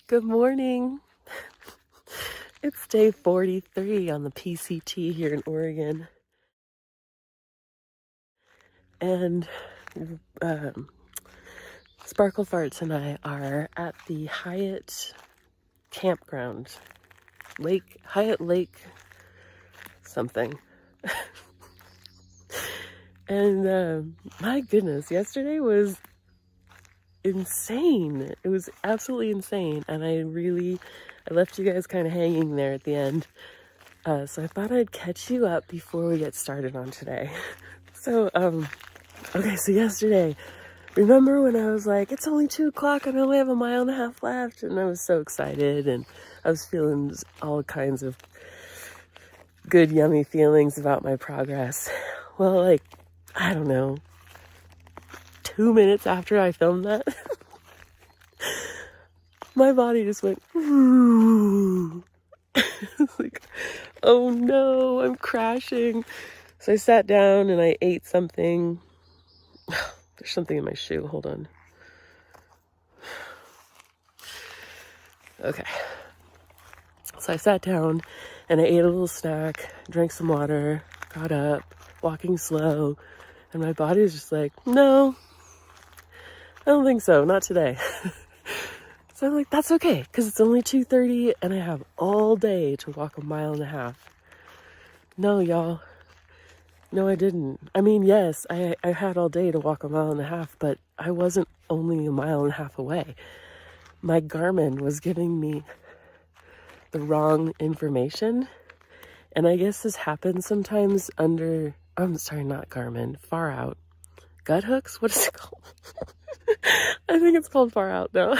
Good morning. It's day 43 on the PCT here in Oregon. And Sparkle Farts and I are at the Hyatt campground. Hyatt Lake something. And my goodness, yesterday was insane. It was absolutely insane. And I left you guys kind of hanging there at the end. So I thought I'd catch you up before we get started on today. So yesterday, remember when I was like, it's only 2 o'clock and I only have a mile and a half left? And I was so excited and I was feeling all kinds of good, yummy feelings about my progress. Well, I don't know, 2 minutes after I filmed that, my body just went, ooh. Like, oh no, I'm crashing. So I sat down and I ate something. There's something in my shoe. Hold on. Okay. So I sat down and I ate a little snack, drank some water, got up, walking slow, and my body was just like, no, I don't think so, not today. So I'm like, that's okay, because it's only 2:30 and I have all day to walk a mile and a half. No, y'all. No, I didn't. I mean, yes, I had all day to walk a mile and a half, but I wasn't only a mile and a half away. My Garmin was giving me the wrong information. And I guess this happens sometimes under, not Garmin, Far Out. Gut hooks? What is it called? I think it's called Far Out now.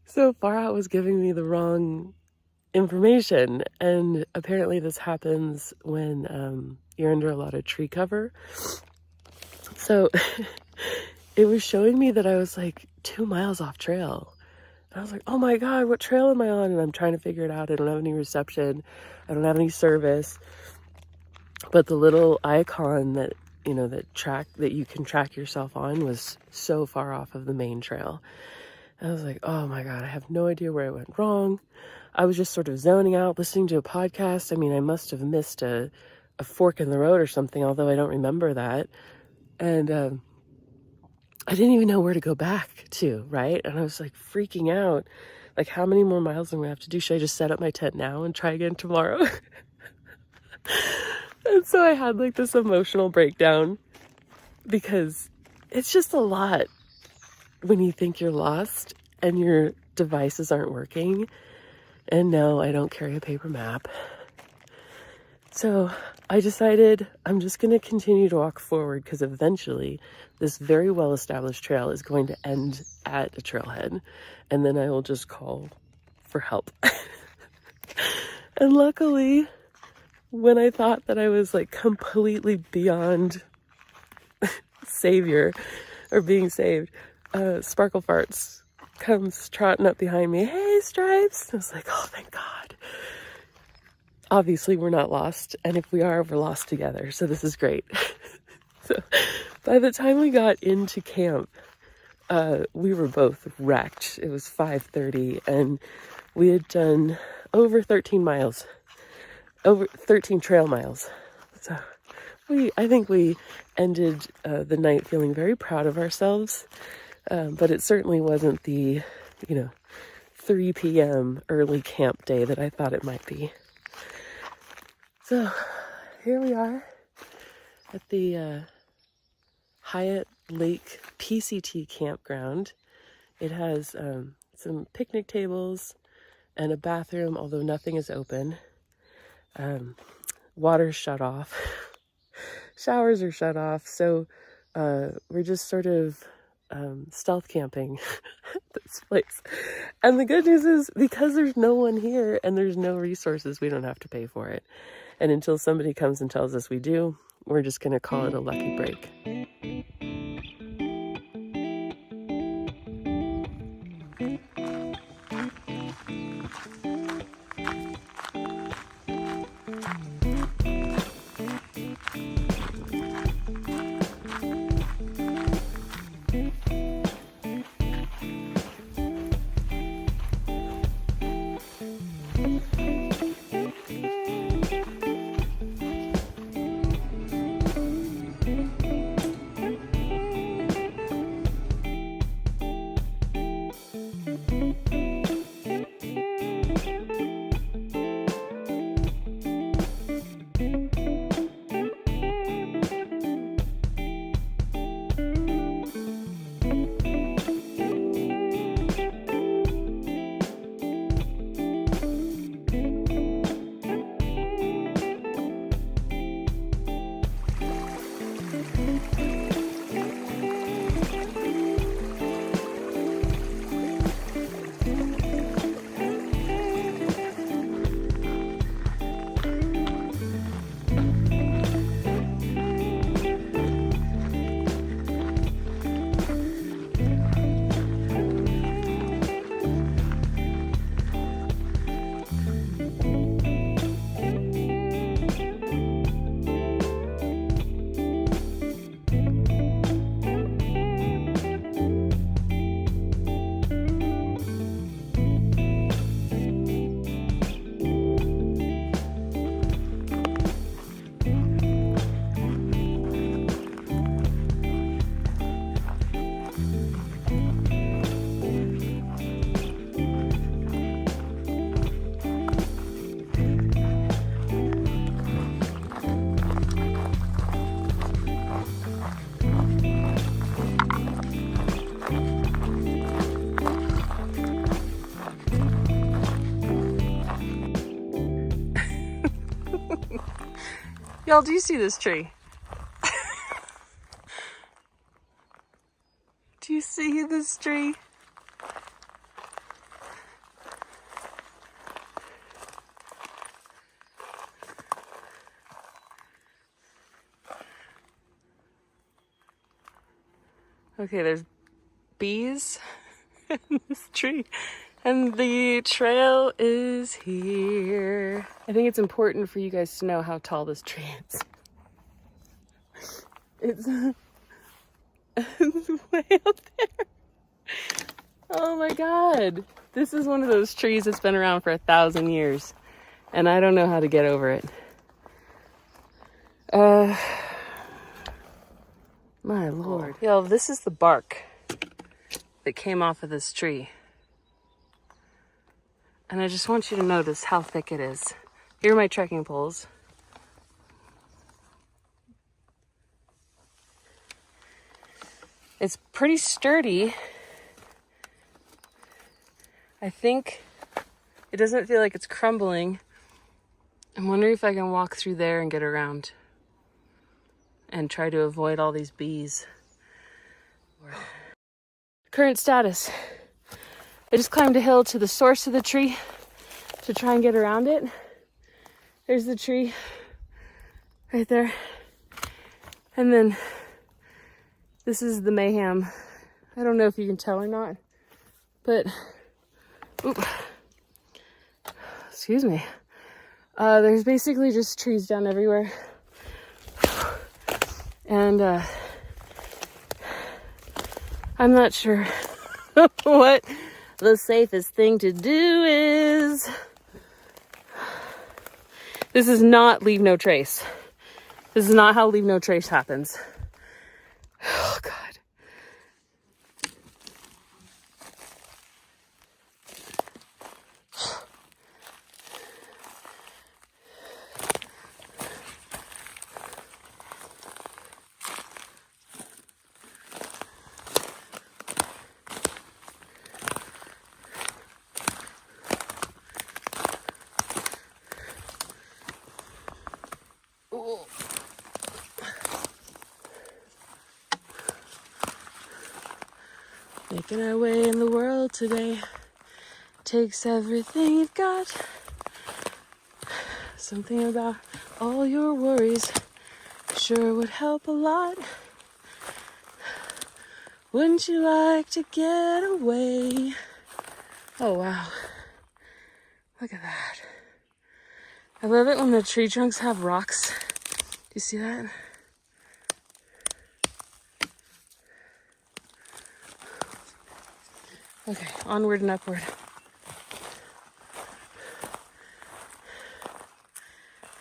So Far Out was giving me the wrong information. And apparently this happens when you're under a lot of tree cover. So it was showing me that I was like 2 miles off trail. And I was like, oh my God, what trail am I on? And I'm trying to figure it out. I don't have any reception. I don't have any service. But the little icon that you can track yourself on was so far off of the main trail. I was like, oh my God, I have no idea where I went wrong. I was just sort of zoning out, listening to a podcast. I mean, I must have missed a fork in the road or something, although I don't remember that. And I didn't even know where to go back to, right? And I was like freaking out. Like, how many more miles am I going to have to do? Should I just set up my tent now and try again tomorrow? And so I had like this emotional breakdown because it's just a lot when you think you're lost and your devices aren't working. And no, I don't carry a paper map. So I decided I'm just going to continue to walk forward because eventually this very well-established trail is going to end at a trailhead. And then I will just call for help. And luckily, when I thought that I was like completely beyond savior or being saved, Sparkle Farts comes trotting up behind me. Hey, Stripes. I was like, oh, thank God. Obviously, we're not lost. And if we are, we're lost together. So this is great. So by the time we got into camp, we were both wrecked. It was 5:30 and we had done over 13 miles. Over 13 trail miles. So I think we ended the night feeling very proud of ourselves. But it certainly wasn't the, 3 p.m. early camp day that I thought it might be. So here we are at the Hyatt Lake PCT campground. It has some picnic tables and a bathroom, although nothing is open. Water's shut off. Showers are shut off. So we're just sort of stealth camping at this place. And the good news is because there's no one here and there's no resources, we don't have to pay for it. And until somebody comes and tells us we do, we're just going to call it a lucky break. Y'all, do you see this tree? Do you see this tree? Okay, there's bees in this tree, and the trail is here. I think it's important for you guys to know how tall this tree is. It's way up there. Oh my God. This is one of those trees that's been around for 1,000 years, and I don't know how to get over it. My Lord. Yo, this is the bark that came off of this tree. And I just want you to notice how thick it is. Here are my trekking poles. It's pretty sturdy. I think it doesn't feel like it's crumbling. I'm wondering if I can walk through there and get around and try to avoid all these bees. Current status. I just climbed a hill to the source of the tree to try and get around it. There's the tree right there. And then this is the mayhem. I don't know if you can tell or not, but, oop, excuse me. There's basically just trees down everywhere. And I'm not sure what the safest thing to do is. This is not leave no trace. This is not how leave no trace happens. Oh, God. Making our way in the world today takes everything you've got. Something about all your worries sure would help a lot. Wouldn't you like to get away? Oh, wow. Look at that. I love it when the tree trunks have rocks. Do you see that? Okay, onward and upward.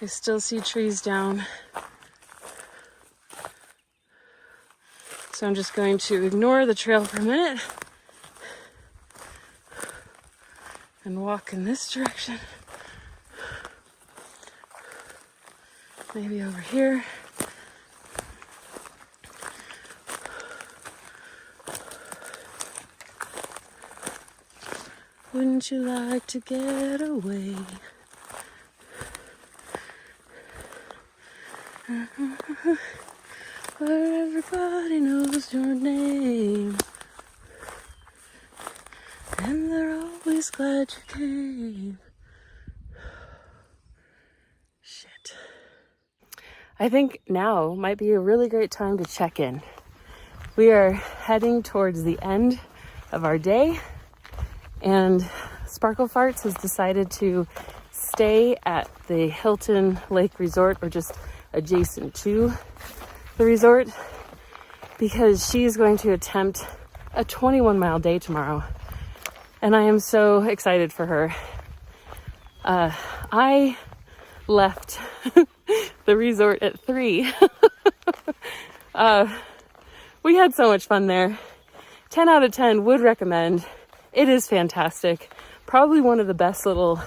I still see trees down. So I'm just going to ignore the trail for a minute and walk in this direction. Maybe over here. Wouldn't you like to get away? Where everybody knows your name, and they're always glad you came. Shit. I think now might be a really great time to check in. We are heading towards the end of our day, and Sparkle Farts has decided to stay at the Hilton Lake Resort, or just adjacent to the resort, because she's going to attempt a 21-mile day tomorrow. And I am so excited for her. I left the resort at 3. We had so much fun there. 10 out of 10 would recommend. It is fantastic. Probably one of the best little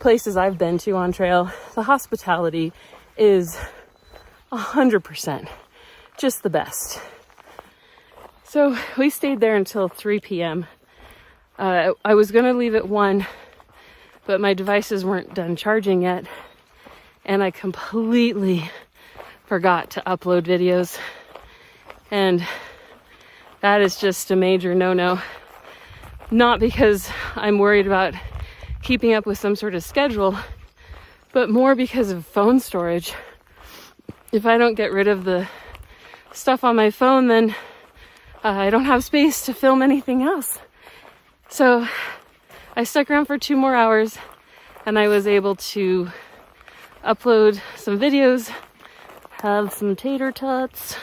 places I've been to on trail. The hospitality is 100%. Just the best. So we stayed there until 3 p.m. I was going to leave at 1, but my devices weren't done charging yet. and I completely forgot to upload videos. And that is just a major no-no. Not because I'm worried about keeping up with some sort of schedule, but more because of phone storage. If I don't get rid of the stuff on my phone, then I don't have space to film anything else. So I stuck around for 2 more hours, and I was able to upload some videos, have some tater tots,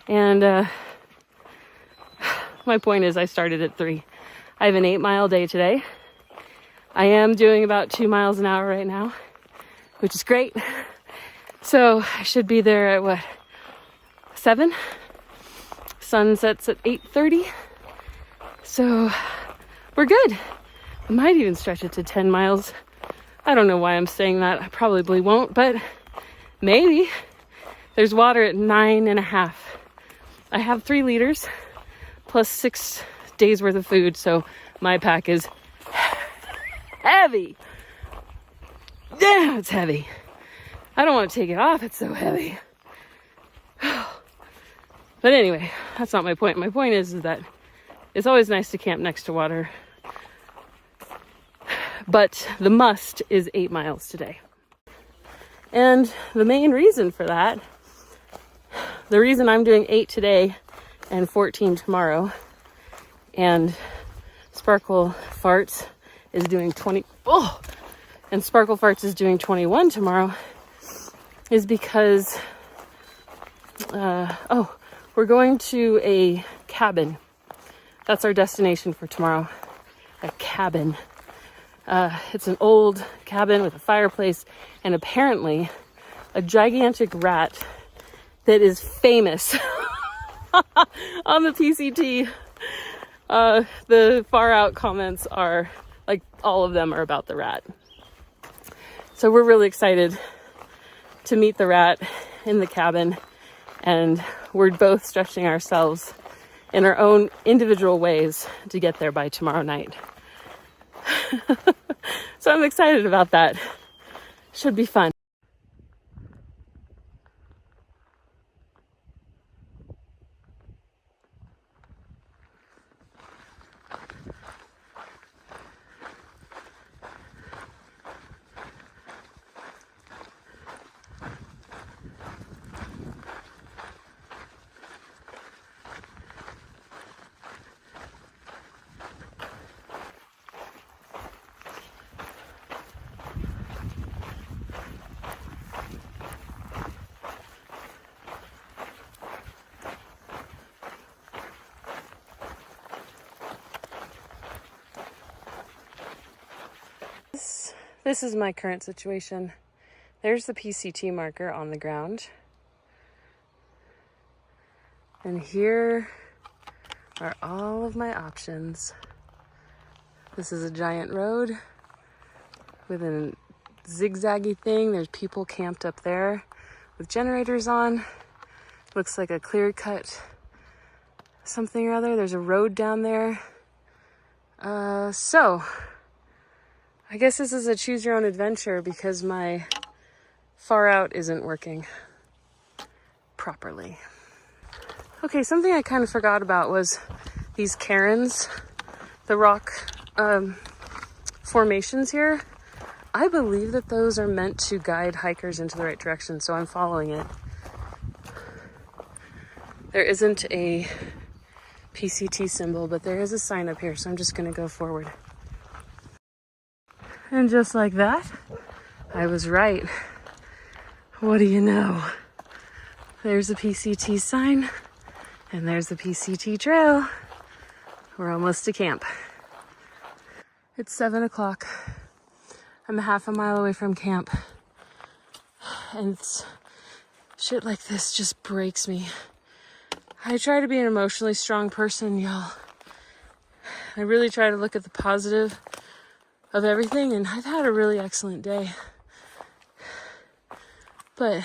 and my point is I started at 3. I have an 8-mile day today. I am doing about 2 miles an hour right now, which is great. So I should be there at what, 7? Sun sets at 8:30. So we're good. I might even stretch it to 10 miles. I don't know why I'm saying that. I probably won't, but maybe. There's water at 9.5. I have 3 liters plus 6 days worth of food, so my pack is heavy. Damn, it's heavy. I don't want to take it off. It's so heavy. But anyway, that's not my point. My point is that it's always nice to camp next to water. But the must is 8 miles today. And the main reason for that, the reason I'm doing 8 today and 14 tomorrow, and Sparkle Farts is doing 20, and Sparkle Farts is doing 21 tomorrow, is because, we're going to a cabin. That's our destination for tomorrow, a cabin. It's an old cabin with a fireplace and apparently a gigantic rat that is famous on the PCT. The far out comments are like, all of them are about the rat. So we're really excited to meet the rat in the cabin, and we're both stretching ourselves in our own individual ways to get there by tomorrow night. So I'm excited about that. Should be fun. This is my current situation. There's the PCT marker on the ground. And here are all of my options. This is a giant road with a zigzaggy thing. There's people camped up there with generators on. Looks like a clear cut something or other. There's a road down there. So I guess this is a choose your own adventure because my far out isn't working properly. Okay, something I kind of forgot about was these cairns, the rock formations here. I believe that those are meant to guide hikers into the right direction, so I'm following it. There isn't a PCT symbol, but there is a sign up here, so I'm just gonna go forward. And just like that, I was right. What do you know? There's a PCT sign, and there's the PCT trail. We're almost to camp. It's 7 o'clock. I'm a half a mile away from camp. And shit like this just breaks me. I try to be an emotionally strong person, y'all. I really try to look at the positive of everything, and I've had a really excellent day. But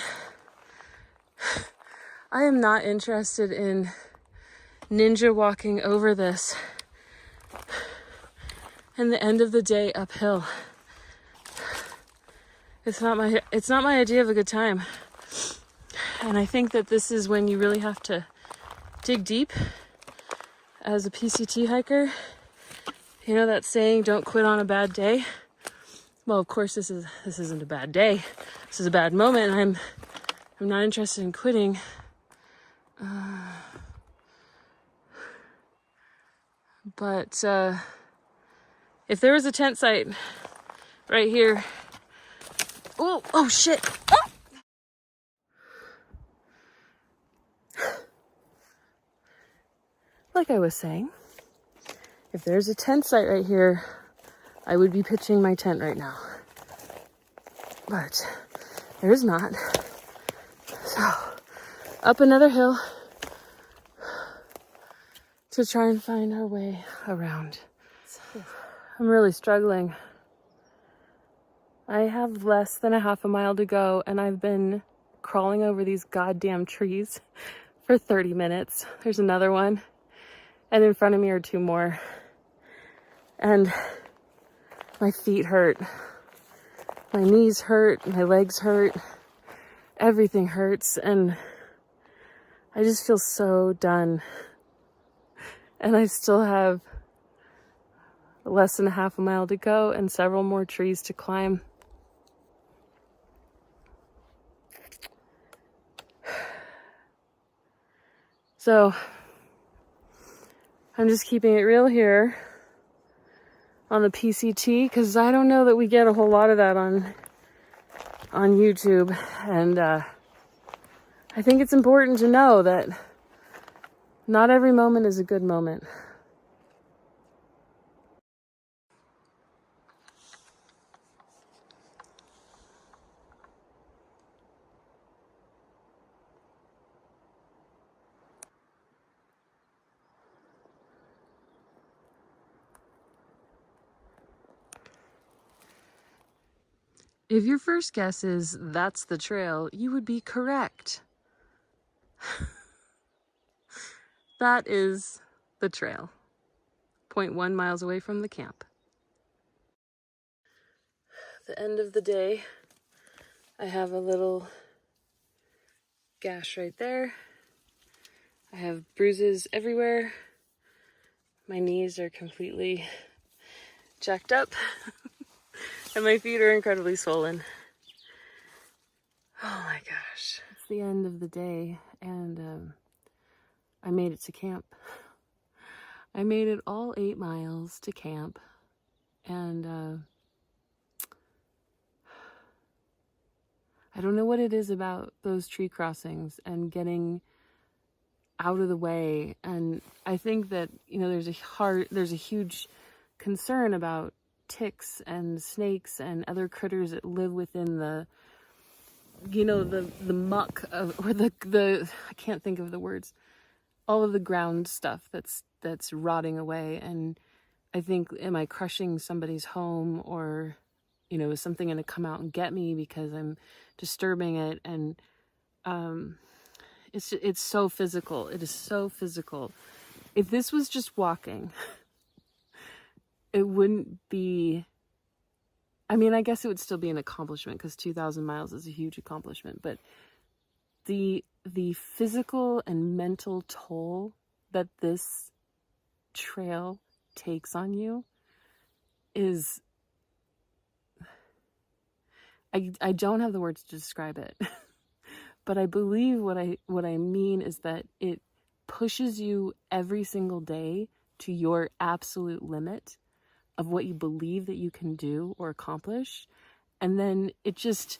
I am not interested in ninja walking over this and the end of the day uphill. It's not my idea of a good time. And I think that this is when you really have to dig deep as a PCT hiker. You know that saying, don't quit on a bad day? Well, of course this isn't a bad day. This is a bad moment, and I'm not interested in quitting. But if there was a tent site right here. Oh shit. Oh! Like I was saying, if there's a tent site right here, I would be pitching my tent right now. But there's not. So, up another hill to try and find our way around. I'm really struggling. I have less than a half a mile to go, and I've been crawling over these goddamn trees for 30 minutes. There's another one. And in front of me are two more. And my feet hurt. My knees hurt. My legs hurt. Everything hurts. And I just feel so done. And I still have less than a half a mile to go and several more trees to climb. So I'm just keeping it real here on the PCT because I don't know that we get a whole lot of that on YouTube. And I think it's important to know that not every moment is a good moment. If your first guess is that's the trail, you would be correct. That is the trail. 0.1 miles away from the camp. The end of the day, I have a little gash right there. I have bruises everywhere. My knees are completely jacked up. And my feet are incredibly swollen. Oh my gosh. It's the end of the day, and I made it to camp. I made it all 8 miles to camp, and I don't know what it is about those tree crossings and getting out of the way. And I think that, you know, there's a huge concern about ticks and snakes and other critters that live within the, you know, the muck of, or the I can't think of the words, all of the ground stuff that's rotting away. And I think, am I crushing somebody's home, or, you know, is something going to come out and get me because I'm disturbing it? And it's so physical. It is so physical. If this was just walking, it wouldn't be, I mean, I guess it would still be an accomplishment because 2,000 miles is a huge accomplishment, but the physical and mental toll that this trail takes on you is, I don't have the words to describe it, but I believe what I mean is that it pushes you every single day to your absolute limit of what you believe that you can do or accomplish. And then it just,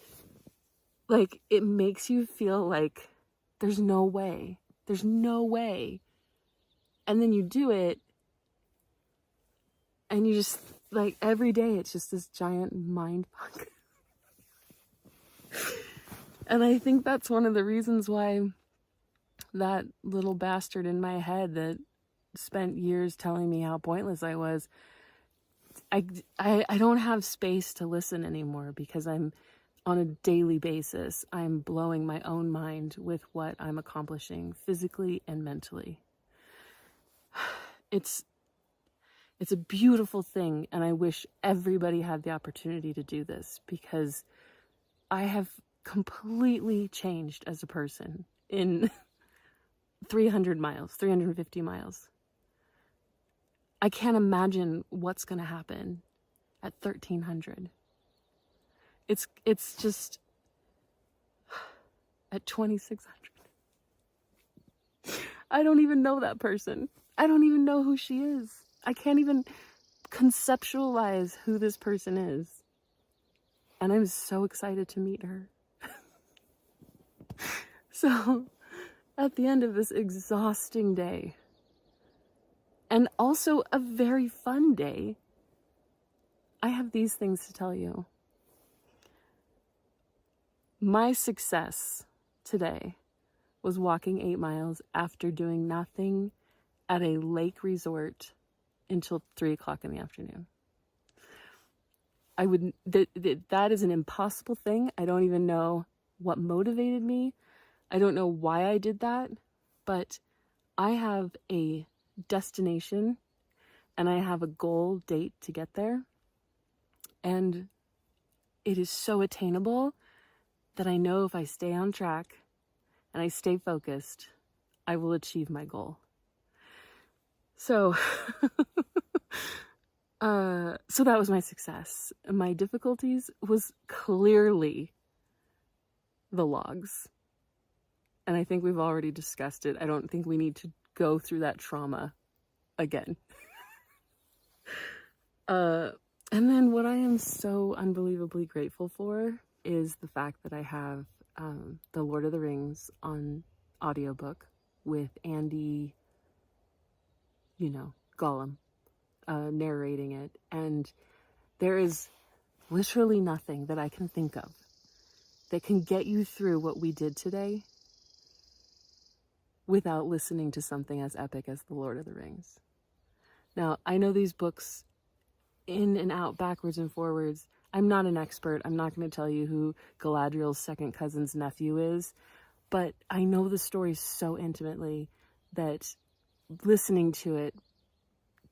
like, it makes you feel like there's no way. And then you do it, and you just, like, every day it's just this giant mind fuck. And I think that's one of the reasons why that little bastard in my head that spent years telling me how pointless I was, I don't have space to listen anymore, because I'm, on a daily basis, I'm blowing my own mind with what I'm accomplishing physically and mentally. It's a beautiful thing, and I wish everybody had the opportunity to do this, because I have completely changed as a person in 300 miles, 350 miles. I can't imagine what's going to happen at 1300. It's just at 2600. I don't even know that person. I don't even know who she is. I can't even conceptualize who this person is. And I'm so excited to meet her. So, at the end of this exhausting day, and also a very fun day, I have these things to tell you. My success today was walking 8 miles after doing nothing at a lake resort until 3 o'clock in the afternoon. That is an impossible thing. I don't even know what motivated me. I don't know why I did that, but I have a destination and I have a goal date to get there. And it is so attainable that I know if I stay on track and I stay focused, I will achieve my goal. So, so that was my success. My difficulties was clearly the logs. And I think we've already discussed it. I don't think we need to go through that trauma again. And then what I am so unbelievably grateful for is the fact that I have The Lord of the Rings on audiobook with Andy, Gollum, narrating it. And there is literally nothing that I can think of that can get you through what we did today without listening to something as epic as The Lord of the Rings. Now, I know these books in and out, backwards and forwards. I'm not an expert. I'm not going to tell you who Galadriel's second cousin's nephew is, but I know the story so intimately that listening to it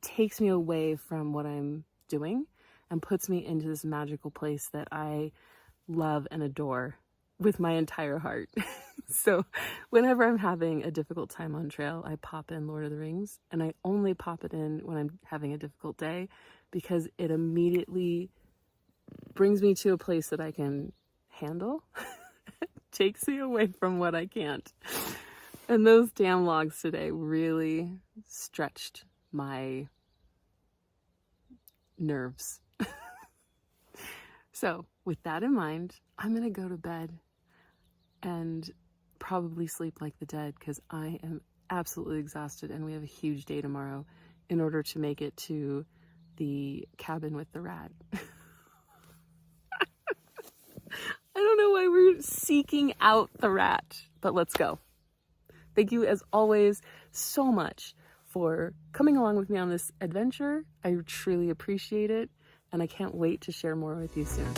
takes me away from what I'm doing and puts me into this magical place that I love and adore with my entire heart. So whenever I'm having a difficult time on trail, I pop in Lord of the Rings, and I only pop it in when I'm having a difficult day because it immediately brings me to a place that I can handle, takes me away from what I can't. And those damn logs today really stretched my nerves. So with that in mind, I'm going to go to bed and probably sleep like the dead because I am absolutely exhausted and we have a huge day tomorrow in order to make it to the cabin with the rat. I don't know why we're seeking out the rat, but let's go. Thank you as always so much for coming along with me on this adventure. I truly appreciate it, and I can't wait to share more with you soon.